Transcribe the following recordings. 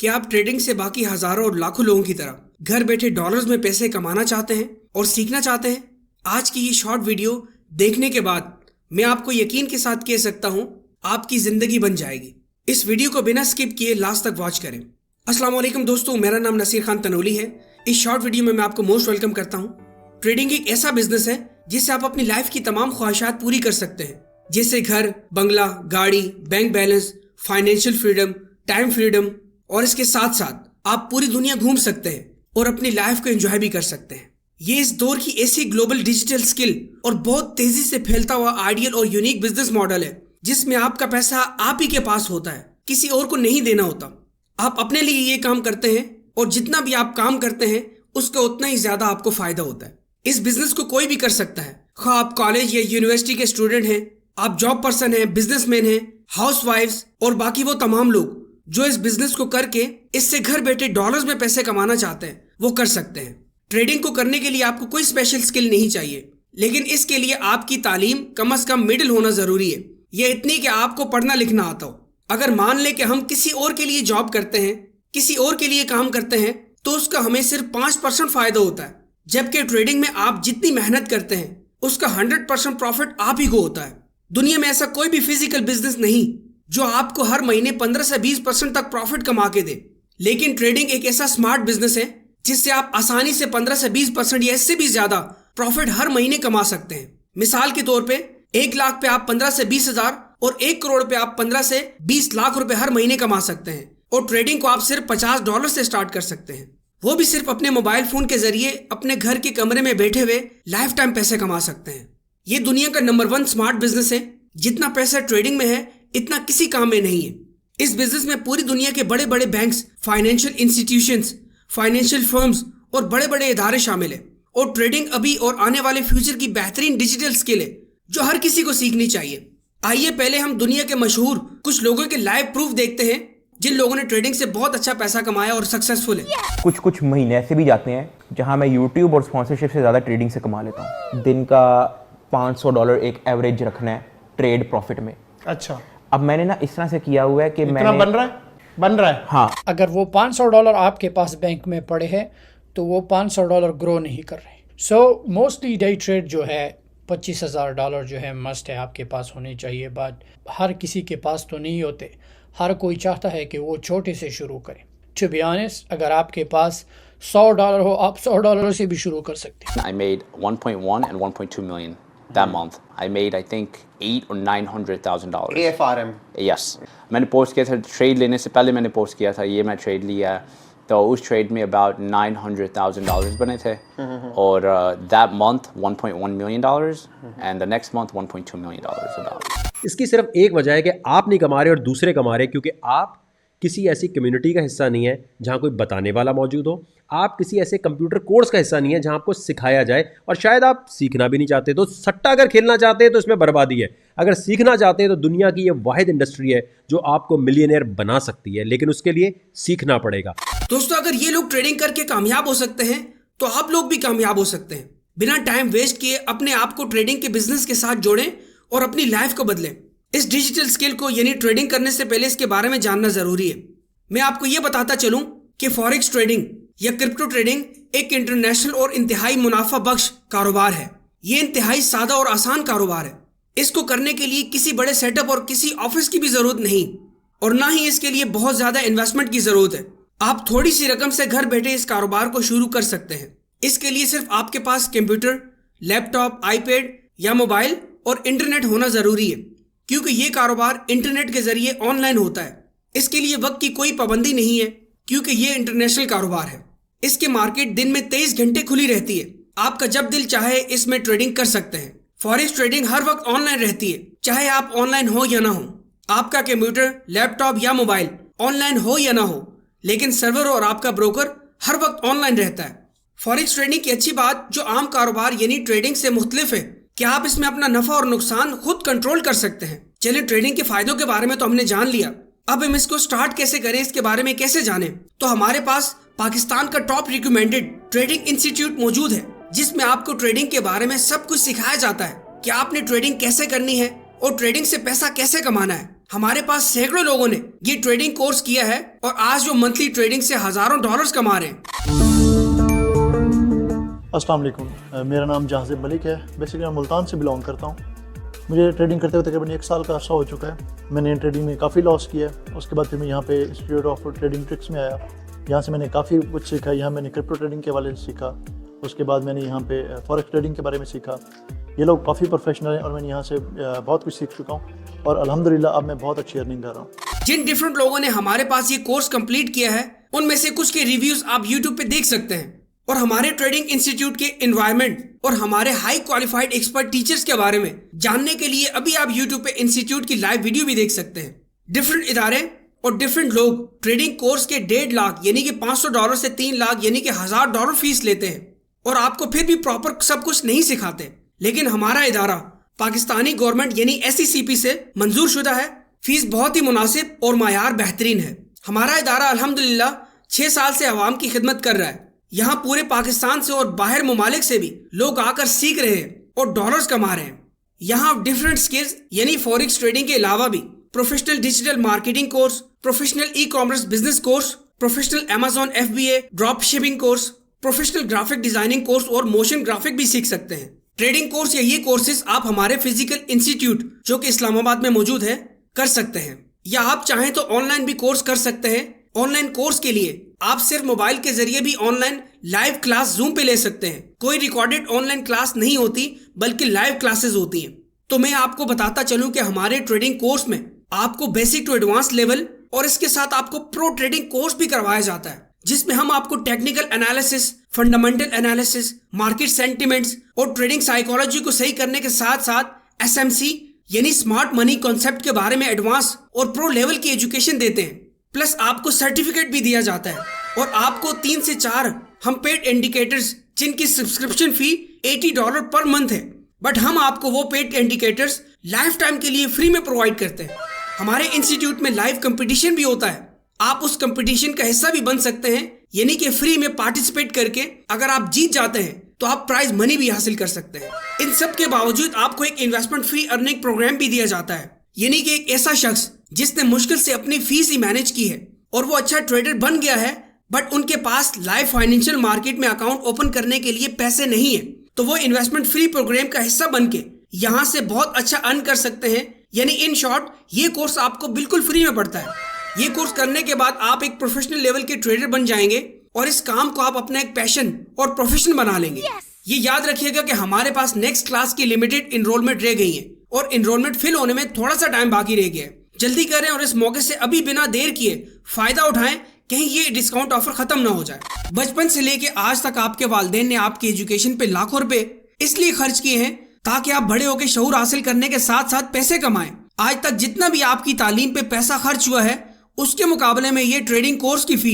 क्या आप ट्रेडिंग से बाकी हजारों और लाखों लोगों की तरह घर बैठे डॉलर्स में पैसे कमाना चाहते हैं और सीखना चाहते हैं? आज की ये शॉर्ट वीडियो देखने के बाद मैं आपको यकीन के साथ कह सकता हूं, आपकी जिंदगी बन जाएगी। इस वीडियो को बिना स्किप किए लास्ट तक वॉच करें। अस्सलाम वालेकुम दोस्तों, मेरा नाम नसीर खान तनोली है। इस शॉर्ट वीडियो में मैं आपको मोस्ट वेलकम करता हूं। ट्रेडिंग एक ऐसा बिजनेस है जिससे आप अपनी लाइफ की तमाम ख्वाहिशात पूरी कर सकते हैं, जैसे घर, बंगला, गाड़ी, bank balance, financial freedom, time freedom, और इसके साथ साथ आप पूरी दुनिया घूम सकते हैं और अपनी लाइफ को एंजॉय भी कर सकते हैं। ये इस दौर की ऐसी ग्लोबल डिजिटल स्किल और बहुत तेजी से फैलता हुआ आइडियल और यूनिक बिजनेस मॉडल है जिसमें आपका पैसा आप ही के पास होता है, किसी और को नहीं देना होता। आप अपने लिए ये काम करते हैं और जितना भी आप काम करते हैं उसका उतना ही ज्यादा आपको फायदा होता है। इस बिजनेस को कोई भी कर सकता है, खा आप कॉलेज या यूनिवर्सिटी के स्टूडेंट हैं, आप जॉब पर्सन हैं, बिजनेसमैन हैं, हाउस वाइफ्स और बाकी वो तमाम लोग जो इस बिजनेस को करके इससे घर बैठे डॉलर्स में पैसे कमाना चाहते हैं, वो कर सकते हैं। ट्रेडिंग को करने के लिए आपको कोई स्पेशल स्किल नहीं चाहिए, लेकिन इसके लिए आपकी तालीम कम से कम मिडिल होना जरूरी है। यह इतनी कि आपको पढ़ना लिखना आता हो। अगर मान ले कि हम किसी और के लिए जॉब करते हैं, किसी और के लिए काम करते हैं, तो उसका हमें सिर्फ 5% फायदा होता है, जबकि ट्रेडिंग में आप जितनी मेहनत करते हैं उसका 100% प्रॉफिट आप ही को होता है। दुनिया में ऐसा कोई भी फिजिकल बिजनेस नहीं जो आपको हर महीने 15 से 20% तक प्रॉफिट कमा के दे, लेकिन ट्रेडिंग एक ऐसा स्मार्ट बिजनेस है जिससे आप आसानी से 15 से 20% या इससे भी ज्यादा प्रॉफिट हर महीने कमा सकते हैं। मिसाल के तौर पे 1 लाख पे आप 15 से 20 हजार और 1 करोड़ पे आप 15 से 20 लाख रुपए हर महीने कमा सकते हैं। और ट्रेडिंग को आप सिर्फ $50 से स्टार्ट कर सकते हैं, वो भी सिर्फ अपने मोबाइल फोन के जरिए अपने घर के कमरे में बैठे हुए लाइफ टाइम पैसे कमा सकते हैं। ये दुनिया का नंबर 1 स्मार्ट बिजनेस है। जितना पैसा ट्रेडिंग में है इतना किसी काम में नहीं है। इस बिजनेस में पूरी दुनिया के बड़े बड़े banks, financial institutions, financial firms और बड़े बड़े इदारे शामिल है। और ट्रेडिंग अभी और आने वाले फ्यूचर की बेहतरीन डिजिटल स्किल है जो हर किसी को सीखनी चाहिए। आइए पहले हम दुनिया के मशहूर कुछ लोगों के लाइव प्रूफ देखते हैं जिन लोगों ने ट्रेडिंग से बहुत अच्छा पैसा कमाया और सक्सेसफुल है। कुछ महीने ऐसे भी जाते हैं जहां मैं यूट्यूब और स्पॉन्सरशिप से ज़्यादा ट्रेडिंग से कमा लेता हूँ। दिन का $500 एक एवरेज रखना है ट्रेड प्रॉफिट में। अच्छा, अब मैंने ना इस तरह से किया हुआ है कि मैंने बन रहा है। हाँ, अगर वो $500 आपके पास बैंक में पड़े हैं तो वो $500 ग्रो नहीं कर रहे। सो मोस्टली डे ट्रेड जो है $25,000 जो है मस्ट है आपके पास होने चाहिए, बट हर किसी के पास तो नहीं होते। हर कोई चाहता है कि वो छोटे से शुरू करे। टू बी ऑनेस्ट, अगर आपके पास $100 हो, आप $100 से भी शुरू कर सकते हैं। I made 1.1 and 1.2 million that month. I made I think $800,000 or $900,000. AFRM. Yes. मैंने पोस्ट किया था ट्रेड लेने से पहले, मैंने पोस्ट किया था ये मैं ट्रेड लिया, तो उस ट्रेड में about $900,000 बने थे। और that month $1.1 million and the next month $1.2 million about. इसकी सिर्फ एक वजह है कि आप नहीं कमा रहे और दूसरे कमा रहे, क्योंकि आप किसी ऐसी कम्युनिटी का हिस्सा नहीं है जहाँ कोई बताने वाला मौजूद हो। आप किसी ऐसे कंप्यूटर कोर्स का हिस्सा नहीं है जहाँ आपको सिखाया जाए, और शायद आप सीखना भी नहीं चाहते। तो सट्टा अगर खेलना चाहते हैं तो इसमें बर्बादी है। अगर सीखना चाहते हैं तो दुनिया की ये वाहिद इंडस्ट्री है जो आपको मिलियनेयर बना सकती है, लेकिन उसके लिए सीखना पड़ेगा। दोस्तों, अगर ये लोग ट्रेडिंग करके कामयाब हो सकते हैं तो आप लोग भी कामयाब हो सकते हैं। बिना टाइम वेस्ट किए अपने आप को ट्रेडिंग के बिजनेस के साथ जोड़ें और अपनी लाइफ को बदलें। इस डिजिटल स्किल को यानी ट्रेडिंग करने से पहले इसके बारे में जानना जरूरी है। मैं आपको यह बताता चलूं कि फॉरेक्स ट्रेडिंग या क्रिप्टो ट्रेडिंग एक इंटरनेशनल और इंतहाई मुनाफा बख्श कारोबार है। ये इंतहाई सादा और आसान कारोबार है। इसको करने के लिए किसी बड़े सेटअप और किसी ऑफिस की भी जरूरत नहीं, और ना ही इसके लिए बहुत ज्यादा इन्वेस्टमेंट की जरूरत है। आप थोड़ी सी रकम से घर बैठे इस कारोबार को शुरू कर सकते हैं। इसके लिए सिर्फ आपके पास कंप्यूटर, लैपटॉप, आईपैड या मोबाइल और इंटरनेट होना जरूरी है, क्योंकि ये कारोबार इंटरनेट के जरिए ऑनलाइन होता है। इसके लिए वक्त की कोई पाबंदी नहीं है, क्योंकि ये इंटरनेशनल कारोबार है। इसकी मार्केट दिन में 23 घंटे खुली रहती है। आपका जब दिल चाहे इसमें ट्रेडिंग कर सकते हैं। फॉरेक्स ट्रेडिंग हर वक्त ऑनलाइन रहती है, चाहे आप ऑनलाइन हो या ना हो। आपका कंप्यूटर, लैपटॉप या मोबाइल ऑनलाइन हो या ना हो, लेकिन सर्वर और आपका ब्रोकर हर वक्त ऑनलाइन रहता है। फॉरेक्स ट्रेडिंग की अच्छी बात जो आम कारोबार यानी ट्रेडिंग से मुख्तलिफ है कि आप इसमें अपना नफा और नुकसान खुद कंट्रोल कर सकते हैं। चलिए, ट्रेडिंग के फायदों के बारे में तो हमने जान लिया, अब हम इसको स्टार्ट कैसे करें, इसके बारे में कैसे जाने। तो हमारे पास पाकिस्तान का टॉप रिकमेंडेड ट्रेडिंग इंस्टीट्यूट मौजूद है, जिसमें आपको ट्रेडिंग के बारे में सब कुछ सिखाया जाता है कि आपने ट्रेडिंग कैसे करनी है और ट्रेडिंग से पैसा कैसे कमाना है। हमारे पास सैकड़ों लोगों ने ये ट्रेडिंग कोर्स किया है और आज वो मंथली ट्रेडिंग से हजारों डॉलर्स कमा रहे हैं। अस्सलाम वालेकुम, मेरा नाम जहाज़िब मलिक है। बेसिकली मैं मुल्तान से बिलोंग करता हूँ। मुझे ट्रेडिंग करते हुए तकरीबन 1 साल का अर्सा हो चुका है। मैंने ट्रेडिंग में काफ़ी लॉस किया है। उसके बाद फिर मैं यहाँ पे इंस्टीट्यूट ऑफ ट्रेडिंग ट्रिक्स में आया। यहाँ से मैंने काफ़ी कुछ सीखा। यहाँ मैंने क्रिप्टो ट्रेडिंग के बारे में सीखा। उसके बाद मैंने यहाँ पे फॉरेक्स ट्रेडिंग के बारे में सीखा। ये लोग काफ़ी प्रोफेशनल हैं और मैंने यहाँ से बहुत कुछ सीख चुका हूँ और अल्हम्दुलिल्लाह अब मैं बहुत अच्छी अर्निंग कर रहा हूँ। जिन डिफरेंट लोगों ने हमारे पास ये कोर्स कंप्लीट किया है उनमें से कुछ के रिव्यूज आप यूट्यूब पे देख सकते हैं और हमारे ट्रेडिंग इंस्टीट्यूट के एनवायरनमेंट और हमारे हाई क्वालिफाइड एक्सपर्ट टीचर्स के बारे में जानने के लिए अभी आप यूट्यूब पे इंस्टीट्यूट की लाइव वीडियो भी देख सकते हैं। डिफरेंट इदारे और डिफरेंट लोग ट्रेडिंग कोर्स के 1.5 लाख यानी कि $500 से 3 लाख यानी कि $1000 फीस लेते हैं और आपको फिर भी प्रॉपर सब कुछ नहीं सिखाते। लेकिन हमारा इदारा पाकिस्तानी गवर्नमेंट यानी SECP से मंजूर शुदा है। फीस बहुत ही मुनासिब और मायार बेहतरीन है। हमारा इदारा अल्हम्दुलिल्लाह 6 साल से अवाम की खिदमत कर रहा है। यहाँ पूरे पाकिस्तान से और बाहर मुमालिक से भी लोग आकर सीख रहे हैं और डॉलर्स कमा रहे हैं। यहाँ डिफरेंट स्किल्स यानी फॉरेक्स ट्रेडिंग के अलावा भी professional digital marketing course, professional e-commerce business course, professional Amazon FBA, drop shipping course, professional graphic designing course और मोशन ग्राफिक भी सीख सकते हैं। ट्रेडिंग कोर्स या ये कोर्सेज आप हमारे फिजिकल इंस्टीट्यूट जो कि इस्लामाबाद में मौजूद है कर सकते हैं या आप चाहें तो ऑनलाइन भी कोर्स कर सकते हैं। ऑनलाइन कोर्स के लिए आप सिर्फ मोबाइल के जरिए भी ऑनलाइन लाइव क्लास जूम पे ले सकते हैं। कोई रिकॉर्डेड ऑनलाइन क्लास नहीं होती बल्कि लाइव क्लासेस होती हैं। तो मैं आपको बताता चलूं कि हमारे ट्रेडिंग कोर्स में आपको बेसिक टू एडवांस लेवल और इसके साथ आपको प्रो ट्रेडिंग कोर्स भी करवाया जाता है जिसमें हम आपको technical analysis, fundamental analysis, market sentiments और ट्रेडिंग साइकोलॉजी को सही करने के साथ साथ SMC यानी स्मार्ट मनी कॉन्सेप्ट के बारे में एडवांस और प्रो लेवल की एजुकेशन देते हैं। प्लस आपको सर्टिफिकेट भी दिया जाता है और आपको 3 से 4 हम पेड इंडिकेटर्स जिनकी सब्सक्रिप्शन फी $80 पर मंथ है, बट हम आपको वो पेड इंडिकेटर्स लाइफ टाइम के लिए फ्री में प्रोवाइड करते हैं। हमारे इंस्टीट्यूट में लाइव कंपटीशन भी होता है। आप उस कंपटीशन का हिस्सा भी बन सकते हैं यानी कि फ्री में पार्टिसिपेट करके अगर आप जीत जाते हैं तो आप प्राइज मनी भी हासिल कर सकते हैं। इन सब के बावजूद आपको एक इन्वेस्टमेंट फ्री अर्निंग प्रोग्राम भी दिया जाता है यानी कि एक ऐसा शख्स जिसने मुश्किल से अपनी फीस ही मैनेज की है और वो अच्छा ट्रेडर बन गया है बट उनके पास लाइव फाइनेंशियल मार्केट में अकाउंट ओपन करने के लिए पैसे नहीं है, तो वो इन्वेस्टमेंट फ्री प्रोग्राम का हिस्सा बन के यहाँ से बहुत अच्छा अर्न कर सकते हैं। यानी इन शॉर्ट ये कोर्स आपको बिल्कुल फ्री में पड़ता है। ये कोर्स करने के बाद आप एक प्रोफेशनल लेवल के ट्रेडर बन जाएंगे और इस काम को आप अपना एक पैशन और प्रोफेशन बना लेंगे। ये याद रखिएगा कि हमारे पास नेक्स्ट क्लास की लिमिटेड इनरोलमेंट रह गई है और इनरोलमेंट फिल होने में थोड़ा सा टाइम बाकी रह गया है। जल्दी करें और इस मौके से अभी बिना देर किए फायदा उठाएं, कहीं ये डिस्काउंट ऑफर खत्म ना हो जाए। बचपन से लेके आज तक आपके वालिदैन ने आपकी एजुकेशन पे लाखों रुपए इसलिए खर्च किए हैं ताकि आप बड़े होकर शऊर हासिल करने के साथ साथ पैसे कमाएं। आज तक जितना भी आपकी तालीम पे पैसा खर्च हुआ है उसके मुकाबले में ये ट्रेडिंग कोर्स की फी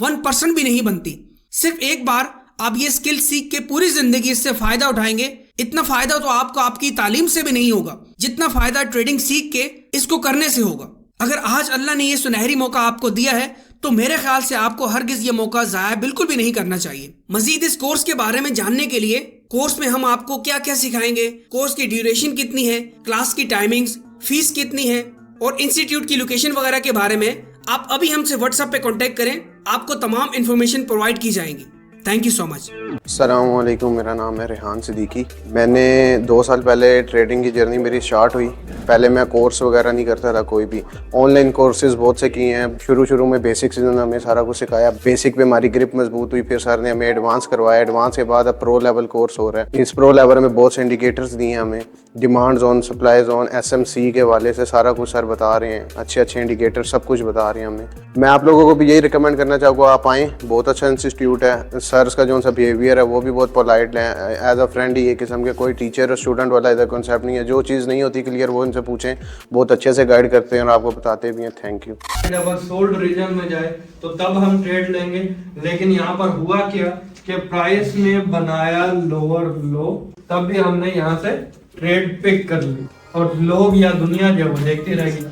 1% भी नहीं बनती। सिर्फ एक बार आप ये स्किल सीख के पूरी जिंदगी इससे फायदा उठाएंगे। इतना फायदा तो आपको आपकी तालीम से भी नहीं होगा जितना फायदा ट्रेडिंग सीख के इसको करने से होगा। अगर आज अल्लाह ने ये सुनहरी मौका आपको दिया है तो मेरे ख्याल से आपको हरगिज ये मौका जाया बिल्कुल भी नहीं करना चाहिए। मजीद इस कोर्स के बारे में जानने के लिए कोर्स में हम आपको क्या क्या सिखाएंगे, कोर्स की ड्यूरेशन कितनी है, क्लास की टाइमिंग्स, फीस कितनी है और इंस्टीट्यूट की लोकेशन वगैरह के बारे में आप अभी हमसे व्हाट्सएप पे कांटेक्ट करें, आपको तमाम इन्फॉर्मेशन प्रोवाइड की जाएंगी। Thank you so much. अस्सलाम वालेकुम, मेरा नाम है रेहान सिद्दीकी। मैंने 2 साल पहले ट्रेडिंग की जर्नी मेरी स्टार्ट हुई। पहले मैं कोर्स वगैरह नहीं करता था, कोई भी ऑनलाइन कोर्सेज बहुत से किए हैं। शुरू में बेसिक्स ने हमें सारा कुछ सिखाया। बेसिक पे हमारी ग्रिप मजबूत हुई, फिर सर ने हमें एडवांस करवाया। एडवांस के बाद अब प्रो लेवल कोर्स हो रहा है। इस प्रो लेवल में बहुत से इंडिकेटर्स दिए हैं हमें, demand zone, supply zone, SMC के वाले से सारा कुछ सर बता रहे हैं। अच्छे इंडिकेटर सब कुछ बता रहे हैं हमें। मैं आप लोगों को भी यही रिकमेंड करना चाहूँगा, आप आएँ। बहुत अच्छा इंस्टीट्यूट है। सर का जो सा बिहेवियर है वो भी बहुत पोलाइट है। एज अ फ्रेंड ही एक किस्म के, कोई टीचर और स्टूडेंट वाला इधर कॉन्सेप्ट नहीं है। जो चीज़ नहीं होती क्लियर वो इनसे पूछें, बहुत अच्छे से गाइड करते हैं और आपको बताते भी हैं। Thank you. जब सोल्ड रीजन में जाए तो तब हम ट्रेड लेंगे, लेकिन यहाँ पर हुआ क्या कि प्राइस में बनाया लोअर लो, तब भी हमने यहाँ से ट्रेड पिक कर ली और लोग या दुनिया जो देखती रहेगी।